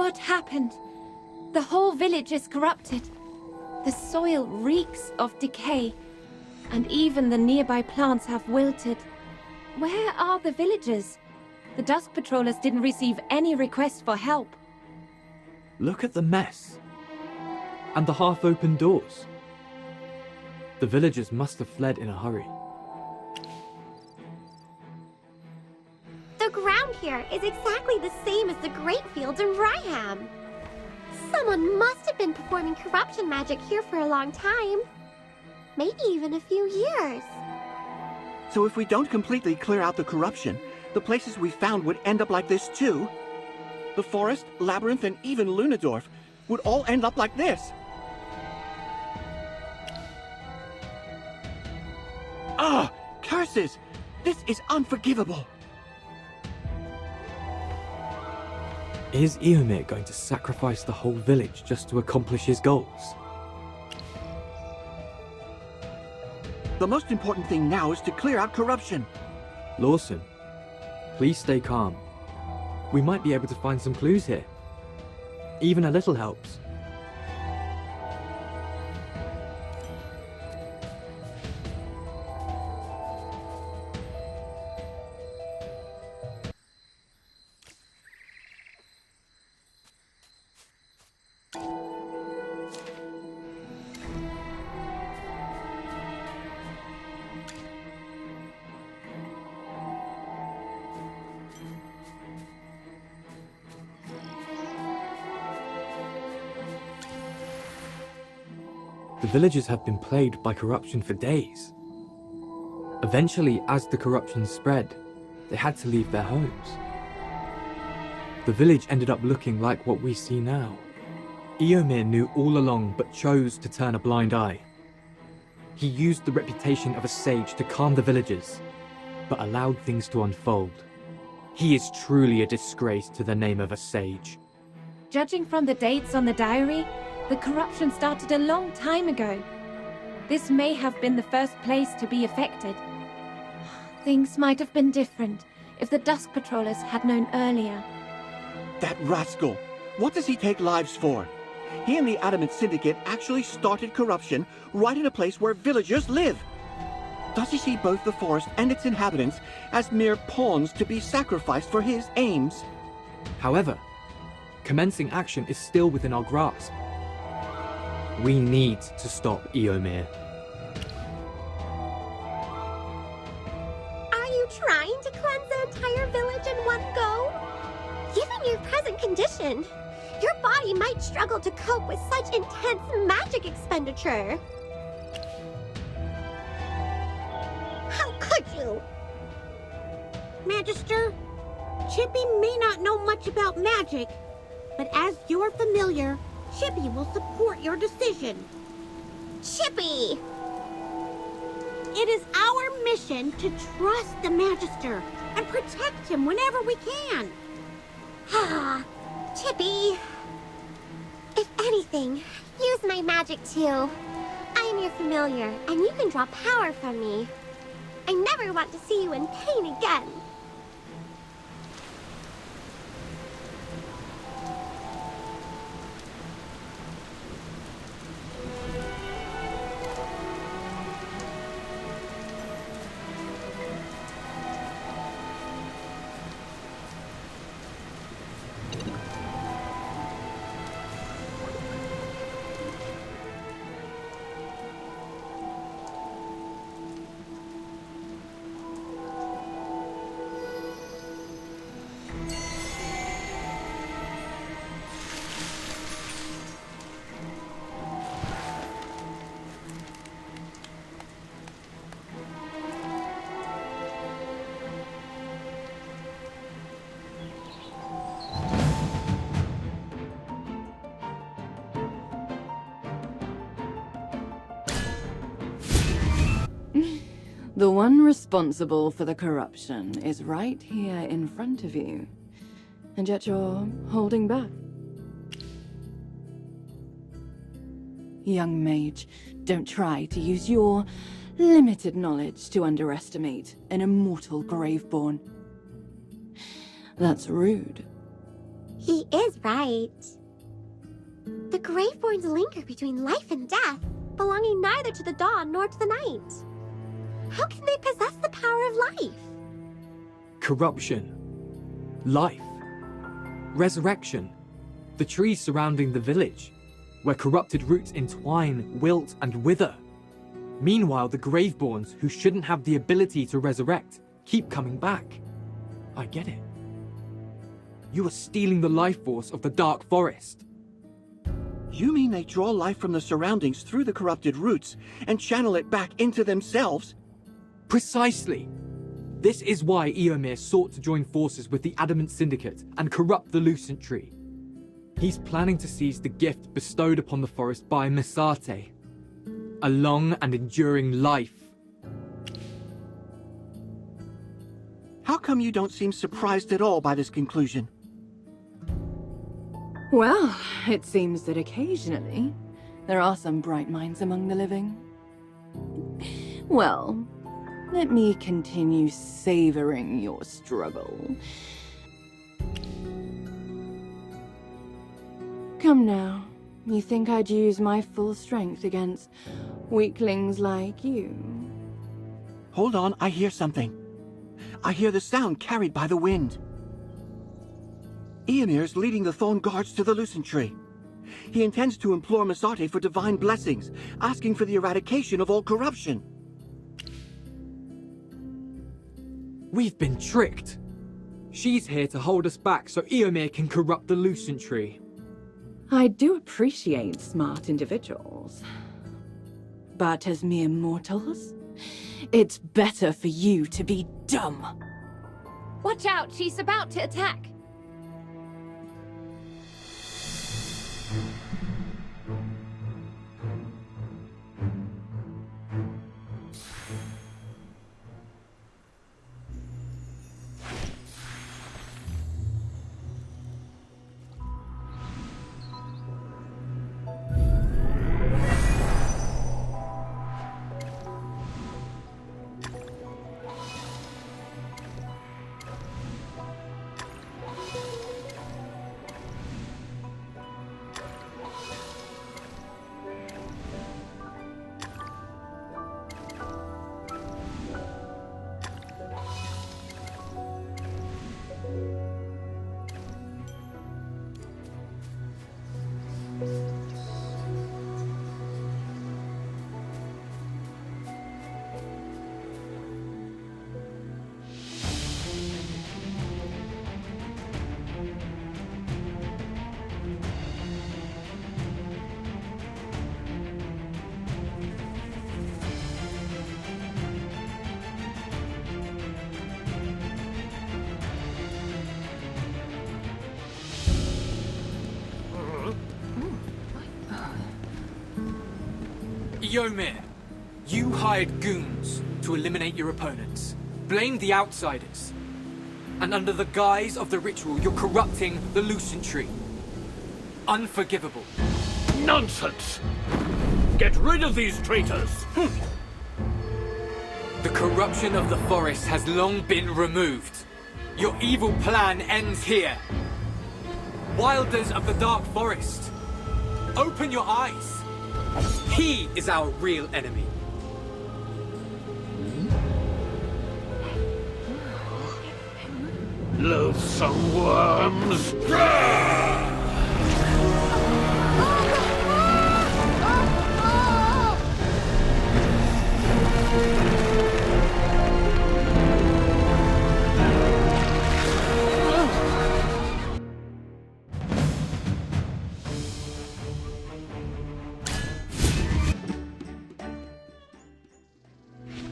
What happened? The whole village is corrupted. The soil reeks of decay, and even the nearby plants have wilted. Where are the villagers? The Dusk Patrollers didn't receive any request for help. Look at the mess. And the half-open doors. The villagers must have fled in a hurry. The ground here is exactly the same as the Great Fields in Ryham. Someone must have been performing corruption magic here for a long time. Maybe even a few years. So if we don't completely clear out the corruption, the places we found would end up like this too? The forest, labyrinth, and even Lunadorf would all end up like this. Ah! Curses! This is unforgivable! Is Eomir going to sacrifice the whole village just to accomplish his goals? The most important thing now is to clear out corruption. Lawson, please stay calm. We might be able to find some clues here. Even a little helps. The villagers have been plagued by corruption for days. Eventually, as the corruption spread, they had to leave their homes. The village ended up looking like what we see now. Eomir knew all along but chose to turn a blind eye. He used the reputation of a sage to calm the villagers, but allowed things to unfold. He is truly a disgrace to the name of a sage. Judging from the dates on the diary, the corruption started a long time ago. This may have been the first place to be affected. Things might have been different if the Dusk Patrollers had known earlier. That rascal! What does he take lives for? He and the Adamant Syndicate actually started corruption right in a place where villagers live! Does he see both the forest and its inhabitants as mere pawns to be sacrificed for his aims? However, commencing action is still within our grasp. We need to stop Eomir. Are you trying to cleanse the entire village in one go? Given your present condition, your body might struggle to cope with such intense magic expenditure. How could you? Magister, Chippy may not know much about magic, but as your familiar, Chippy will support your decision. Chippy! It is our mission to trust the Magister and protect him whenever we can. Ah, Chippy. If anything, use my magic too. I am your familiar, and you can draw power from me. I never want to see you in pain again. The one responsible for the corruption is right here in front of you. And yet you're holding back. Young mage, don't try to use your limited knowledge to underestimate an immortal Graveborn. That's rude. He is right. The Graveborns linger between life and death, belonging neither to the dawn nor to the night. How can they possess the power of life? Corruption. Life. Resurrection. The trees surrounding the village, where corrupted roots entwine, wilt, and wither. Meanwhile, the Graveborns, who shouldn't have the ability to resurrect, keep coming back. I get it. You are stealing the life force of the Dark Forest. You mean they draw life from the surroundings through the corrupted roots and channel it back into themselves? Precisely. This is why Eomir sought to join forces with the Adamant Syndicate and corrupt the Lucent Tree. He's planning to seize the gift bestowed upon the forest by Mesate. A long and enduring life. How come you don't seem surprised at all by this conclusion? Well, it seems that occasionally there are some bright minds among the living. Well, let me continue savoring your struggle. Come now, you think I'd use my full strength against weaklings like you? Hold on, I hear something. I hear the sound carried by the wind. Eomir's leading the Thorn Guards to the Lucent Tree. He intends to implore Mesate for divine blessings, asking for the eradication of all corruption. We've been tricked. She's here to hold us back so Eomir can corrupt the Lucent Tree. I do appreciate smart individuals. But as mere mortals, it's better for you to be dumb. Watch out, she's about to attack. Eomir, you hired goons to eliminate your opponents, blamed the outsiders, and under the guise of the ritual, you're corrupting the Lucent Tree. Unforgivable. Nonsense! Get rid of these traitors! The corruption of the forest has long been removed. Your evil plan ends here. Wilders of the Dark Forest, open your eyes. He is our real enemy. Loathsome worms!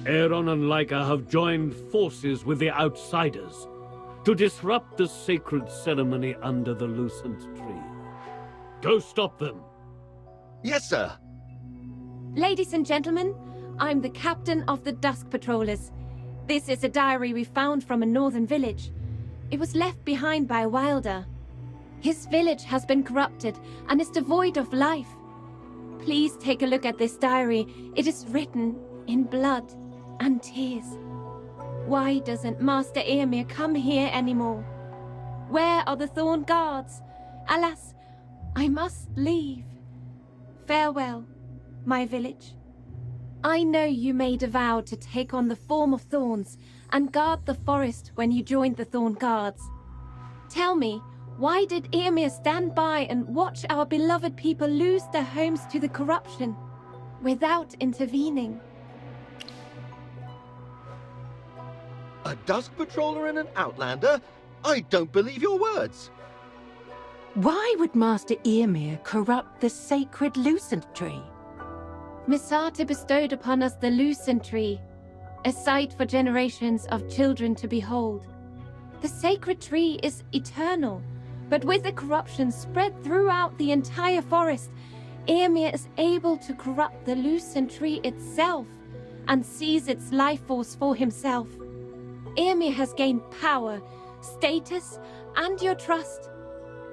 Aaron and Leica have joined forces with the outsiders to disrupt the sacred ceremony under the Lucent Tree. Go stop them. Yes, sir. Ladies and gentlemen, I'm the captain of the Dusk Patrollers. This is a diary we found from a northern village. It was left behind by a Wilder. His village has been corrupted and is devoid of life. Please take a look at this diary. It is written in blood and tears. Why doesn't Master Eomir come here anymore? Where are the Thorn Guards? Alas, I must leave. Farewell, my village. I know you made a vow to take on the form of thorns and guard the forest when you joined the Thorn Guards. Tell me, why did Eomer stand by and watch our beloved people lose their homes to the corruption without intervening? A dusk patroller and an outlander? I don't believe your words. Why would Master Eomer corrupt the sacred Lucent Tree? Misata bestowed upon us the Lucent Tree, a sight for generations of children to behold. The sacred tree is eternal, but with the corruption spread throughout the entire forest, Eomer is able to corrupt the Lucent Tree itself and seize its life force for himself. Eomer has gained power, status, and your trust.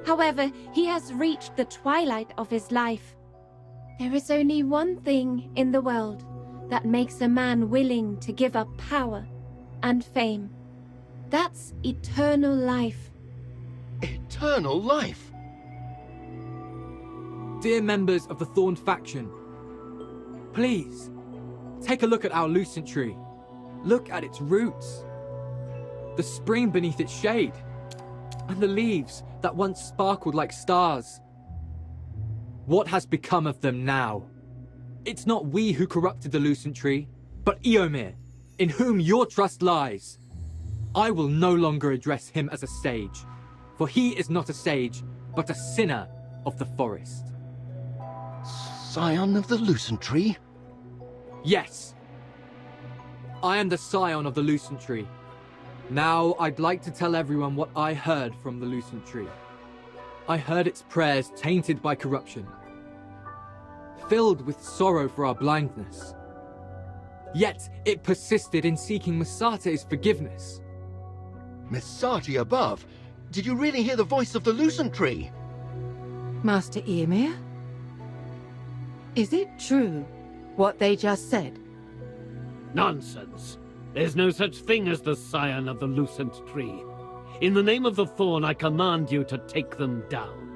However, he has reached the twilight of his life. There is only one thing in the world that makes a man willing to give up power and fame. That's eternal life. Eternal life? Dear members of the Thorn faction, please, take a look at our Lucent Tree. Look at its roots, the spring beneath its shade, and the leaves that once sparkled like stars. What has become of them now? It's not we who corrupted the Lucent Tree, but Eomer, in whom your trust lies. I will no longer address him as a sage, for he is not a sage, but a sinner of the forest. Scion of the Lucent Tree? Yes. I am the scion of the Lucent Tree. Now, I'd like to tell everyone what I heard from the Lucent Tree. I heard its prayers tainted by corruption, filled with sorrow for our blindness. Yet, it persisted in seeking Misate's forgiveness. Misati above? Did you really hear the voice of the Lucent Tree? Master Eomer? Is it true what they just said? Nonsense. There's no such thing as the Scion of the Lucent Tree. In the name of the Thorn, I command you to take them down.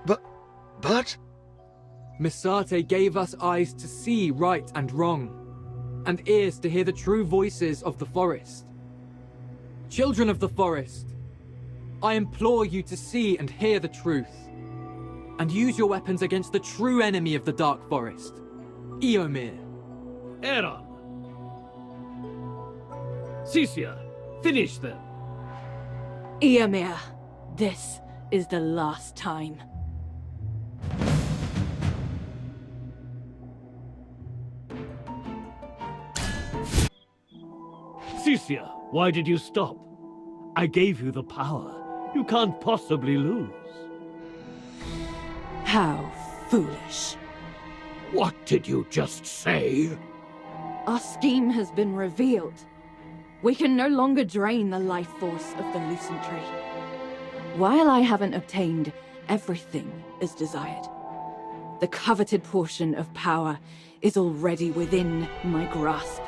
But... Misate gave us eyes to see right and wrong, and ears to hear the true voices of the forest. Children of the forest, I implore you to see and hear the truth, and use your weapons against the true enemy of the Dark Forest, Eomer. Aaron! Cisia, finish them. Eomer, this is the last time. Cisia, why did you stop? I gave you the power. You can't possibly lose. How foolish. What did you just say? Our scheme has been revealed. We can no longer drain the life force of the Lucent Tree. While I haven't obtained everything as desired, the coveted portion of power is already within my grasp.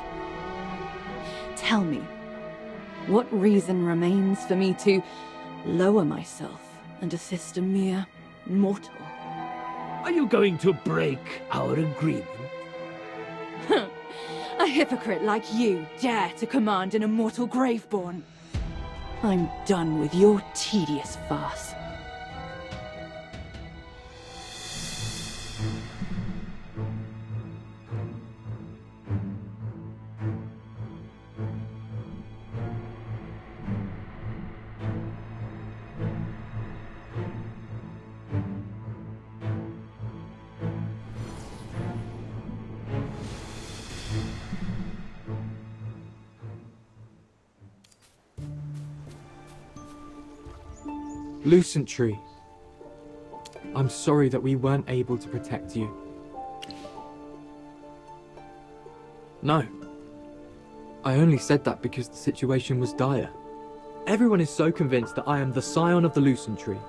Tell me, what reason remains for me to lower myself and assist a mere mortal? Are you going to break our agreement? A hypocrite like you dare to command an immortal Graveborn. I'm done with your tedious farce. Lucent Tree, I'm sorry that we weren't able to protect you. No. I only said that because the situation was dire. Everyone is so convinced that I am the scion of the Lucent Tree,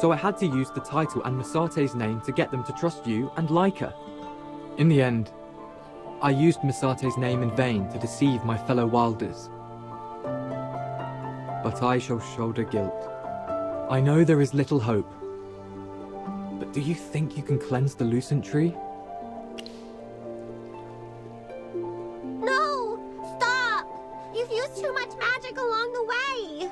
so I had to use the title and Misate's name to get them to trust you and like her. In the end, I used Misate's name in vain to deceive my fellow Wilders. but I shall shoulder guilt. I know there is little hope. But do you think you can cleanse the Lucent Tree? No! Stop! You've used too much magic along the way!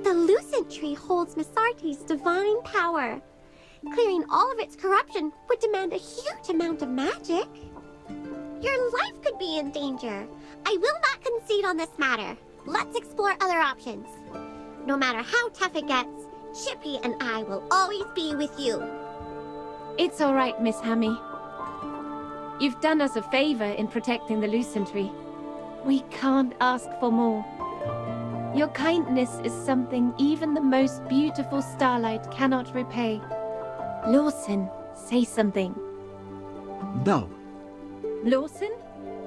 The Lucent Tree holds Misarte's divine power. Clearing all of its corruption would demand a huge amount of magic. Your life could be in danger. I will not concede on this matter. Let's explore other options. No matter how tough it gets, Chippy and I will always be with you. It's all right, Miss Hammy. You've done us a favor in protecting the Lucent Tree. We can't ask for more. Your kindness is something even the most beautiful starlight cannot repay. Lawson, say something. No. Lawson?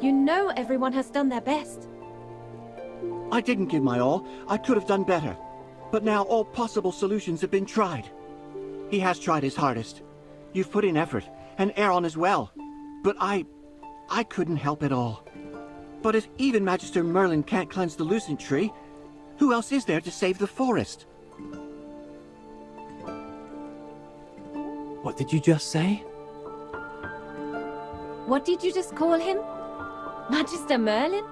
You know everyone has done their best. I didn't give my all. I could have done better. But now all possible solutions have been tried. He has tried his hardest. You've put in effort, and Aaron as well. But I couldn't help it all. But if even Magister Merlin can't cleanse the Lucent Tree, who else is there to save the forest? What did you just say? What did you just call him? Magister Merlin?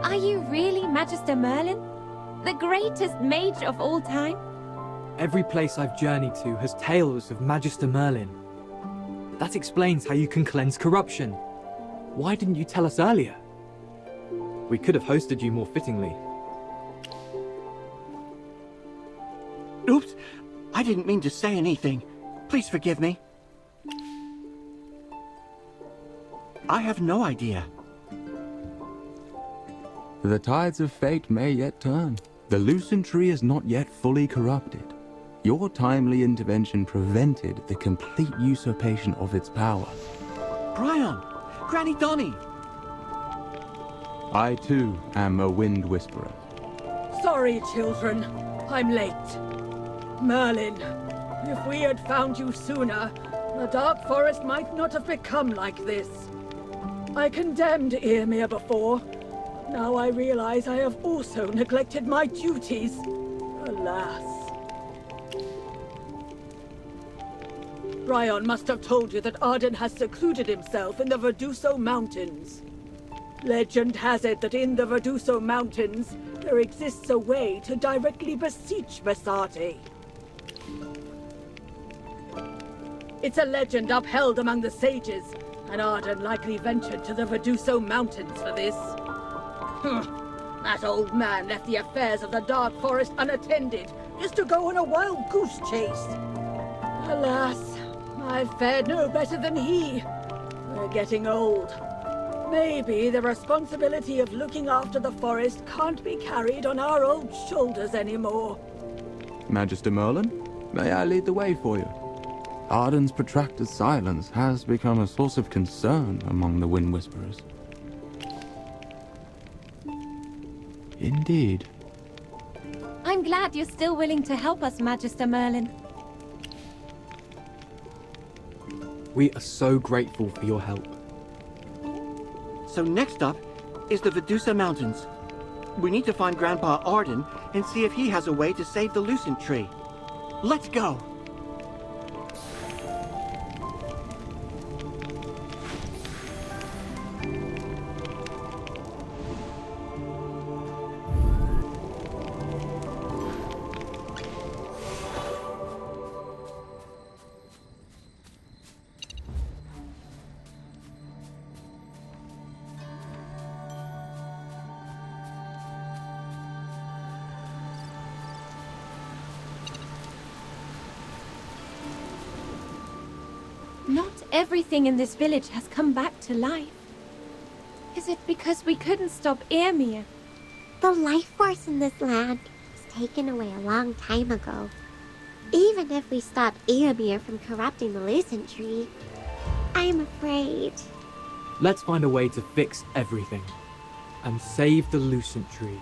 Are you really Magister Merlin? The greatest mage of all time? Every place I've journeyed to has tales of Magister Merlin. That explains how you can cleanse corruption. Why didn't you tell us earlier? We could have hosted you more fittingly. Oops! I didn't mean to say anything. Please forgive me. I have no idea. The tides of fate may yet turn. The Lucent Tree is not yet fully corrupted. Your timely intervention prevented the complete usurpation of its power. Brian! Granny Donnie! I too am a wind whisperer. Sorry, children. I'm late. Merlin, if we had found you sooner, the Dark Forest might not have become like this. I condemned Yrmir before. Now I realize I have also neglected my duties. Alas. Brian must have told you that Arden has secluded himself in the Verduso Mountains. Legend has it that in the Verduso Mountains, there exists a way to directly beseech Misarte. It's a legend upheld among the sages, and Arden likely ventured to the Verduso Mountains for this. That old man left the affairs of the Dark Forest unattended, just to go on a wild goose chase. Alas, I've fared no better than he. We're getting old. Maybe the responsibility of looking after the forest can't be carried on our old shoulders anymore. Magister Merlin, may I lead the way for you? Arden's protracted silence has become a source of concern among the Wind Whisperers. Indeed. I'm glad you're still willing to help us, Magister Merlin. We are so grateful for your help. So next up is the Verdusa Mountains. We need to find Grandpa Arden and see if he has a way to save the Lucent Tree. Let's go! Not everything in this village has come back to life. Is it because we couldn't stop Yrmir? The life force in this land was taken away a long time ago. Even if we stop Yrmir from corrupting the Lucent Tree, I'm afraid. Let's find a way to fix everything and save the Lucent Tree.